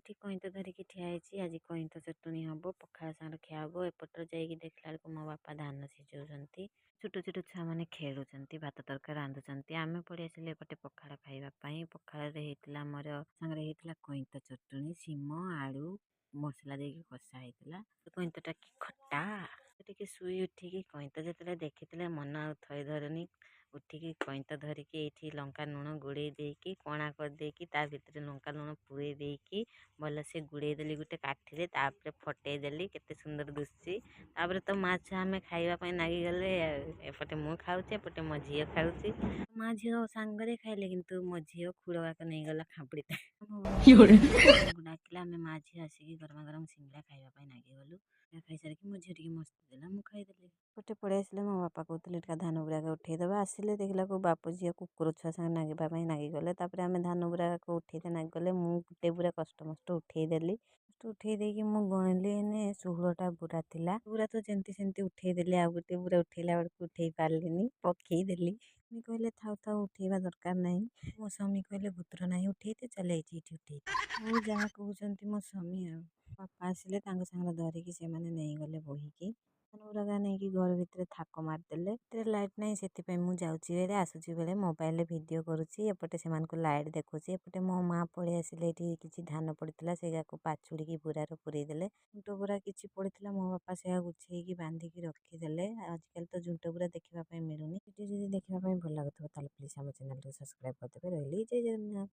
ଏଠି କଇଁତ ଧରିକି ଠିଆ ହେଇଛି। ଆଜି କଇଁତ ଚଟଣି ହବ, ପଖାଳ ସାଙ୍ଗରେ ଖିଆ ହବ। ଏପଟରେ ଯାଇକି ଦେଖିଲା ବେଳକୁ ମୋ ବାପା ଧାନ ସିଝଉଛନ୍ତି। ଛୋଟ ଛୋଟ ଛୁଆମାନେ ଖେଳୁଛନ୍ତି, ଭାତ ତରକାରୀ ରାନ୍ଧୁଛନ୍ତି। ଆମେ ପଳେଇ ଆସିଲେ ଏପଟେ ପଖାଳ ଖାଇବା ପାଇଁ। ପଖାଳରେ ହେଇଥିଲା ଆମର ସାଙ୍ଗରେ ହେଇଥିଲା କଇଁତ ଚଟଣି, ଶିମ, ଆଳୁ ମସଲା ଦେଇକି କଷା ହେଇଥିଲା। କଇଁତଟା କି ଖଟା। ଟିକେ ଶୋଇ ଉଠିକି କଇଁତ ଯେତେବେଳେ ଦେଖିଥିଲେ ମନ ଆଉ ଥଇ ଧରୁନି। ଉଠିକି କଇଁତ ଧରିକି ଏଇଠି ଲଙ୍କା ଲୁଣ ଗୋଳେଇ ଦେଇକି କଣା କରିଦେଇକି ତା ଭିତରେ ଲଙ୍କା ଲୁଣ ପୁରେଇ ଦେଇକି ଭଲସେ ଗୁଡ଼େଇ ଦେଲି ଗୋଟେ କାଠିରେ। ତାପରେ ଫଟେଇ ଦେଲି, କେତେ ସୁନ୍ଦର ଦିଶୁଛି। ତାପରେ ତ ମା ଛୁଆ ଆମେ ଖାଇବା ପାଇଁ ଲାଗିଗଲେ। ଏପଟେ ମୁଁ ଖାଉଛି, ଏପଟେ ମୋ ଝିଅ ଖାଉଛି। ମା ଝିଅ ସାଙ୍ଗରେ ଖାଇଲେ, କିନ୍ତୁ ମୋ ଝିଅ ଖୁଳଗାକ ନେଇଗଲା ଖାମ୍ପଡ଼ିতে। ଡାକିଲା, ଆମେ ମା ଝିଅ ଆସିକି ଗରମା ଗରମ ସିଙ୍ଗଡ଼ା ଖାଇବା ପାଇଁ ଲାଗିଗଲୁ। ଖାଇସାରିକି ମୋ ଝିଅ ଟିକେ ମସ୍ତି ଦେଲା, ମୁଁ ଖାଇଦେଲି। ଗୋଟେ ପଳେଇ ଆସିଲେ ମୋ ବାପା କହୁଥିଲେ ଟିକେ ଧାନ ଗୁଡ଼ାକ ଉଠେଇଦେବା। ଆସିଲେ ଦେଖିଲାକୁ ବାପ ଝିଅ କୁକୁର ଛୁଆ ସାଙ୍ଗେ ନାଗିବା ପାଇଁ ଲାଗିଗଲେ। ତାପରେ ଆମେ ଧାନ ଗୁଡ଼ାକ ଉଠେଇତେ ଲାଗିଗଲେ। ମୁଁ ଗୋଟେ ପୁରା କଷ୍ଟମଷ୍ଟ ଉଠେଇଦେଲି। ଉଠେଇ ଦେଇକି ମୁଁ ଗଣିଲି 16ଟା ବୁରା ଥିଲା। ପୁରା ତ ଯେମିତି ସେମିତି ଉଠେଇଦେଲି। ଆଉ ଗୋଟେ ପୁରା ଉଠେଇଲା ବେଳକୁ ଉଠେଇ ପାରିଲିନି, ପକେଇଦେଲି। ସ୍ୱାମୀ କହିଲେ ଥାଉ ଥାଉ ଉଠେଇବା ଦରକାର ନାହିଁ। ମୋ ସ୍ୱାମୀ କହିଲେ ଭୂତର ନାହିଁ, ଉଠେଇତେ ଚାଲେ ଏଇଠି ଉଠେଇତେ। ମୁଁ ଯାହା କହୁଛନ୍ତି ମୋ ସ୍ୱାମୀ ଆଉ। ବାପା ଆସିଲେ, ତାଙ୍କ ସାଙ୍ଗରେ ଧରିକି ସେମାନେ ନେଇଗଲେ ବୋହିକି। ଗୁଡ଼ାକ ନେଇକି ଘର ଭିତରେ ଥାକ ମାରିଦେଲେ। ଏଥିରେ ଲାଇଟ୍ ନାହିଁ, ସେଥିପାଇଁ ମୁଁ ଯାଉଛି ବେଳେ ଆସୁଛି ବେଳେ ମୋବାଇଲରେ ଭିଡ଼ିଓ କରୁଛି। ଏପଟେ ସେମାନଙ୍କୁ ଲାଇଟ୍ ଦେଖୁଛି। ଏପଟେ ମୋ ମା ପଳେଇ ଆସିଲେ। ଏଠି କିଛି ଧାନ ପଡ଼ିଥିଲା, ସେଇଗାକୁ ପାଛୁଡ଼ିକି ବୁରାରେ ପୁରେଇ ଦେଲେ। ଝୁଣ୍ଟ ବୁରା କିଛି ପଡ଼ିଥିଲା, ମୋ ବାପା ସେଇଆ ଗୁଛେଇକି ବାନ୍ଧିକି ରଖିଦେଲେ। ଆଜିକାଲି ତ ଝୁଣ୍ଟ ବୁରା ଦେଖିବା ପାଇଁ ମିଳୁନି। ଭିଡ଼ିଓ ଯଦି ଦେଖିବା ପାଇଁ ଭଲ ଲାଗୁଥିବ ତାହେଲେ ପ୍ଲିଜ୍ ଆମ ଚ୍ୟାନେଲକୁ ସବସ୍କ୍ରାଇବ୍ କରିଦେବେ। ରହିଲି, ଜୟ ଜଗନ୍ନାଥ।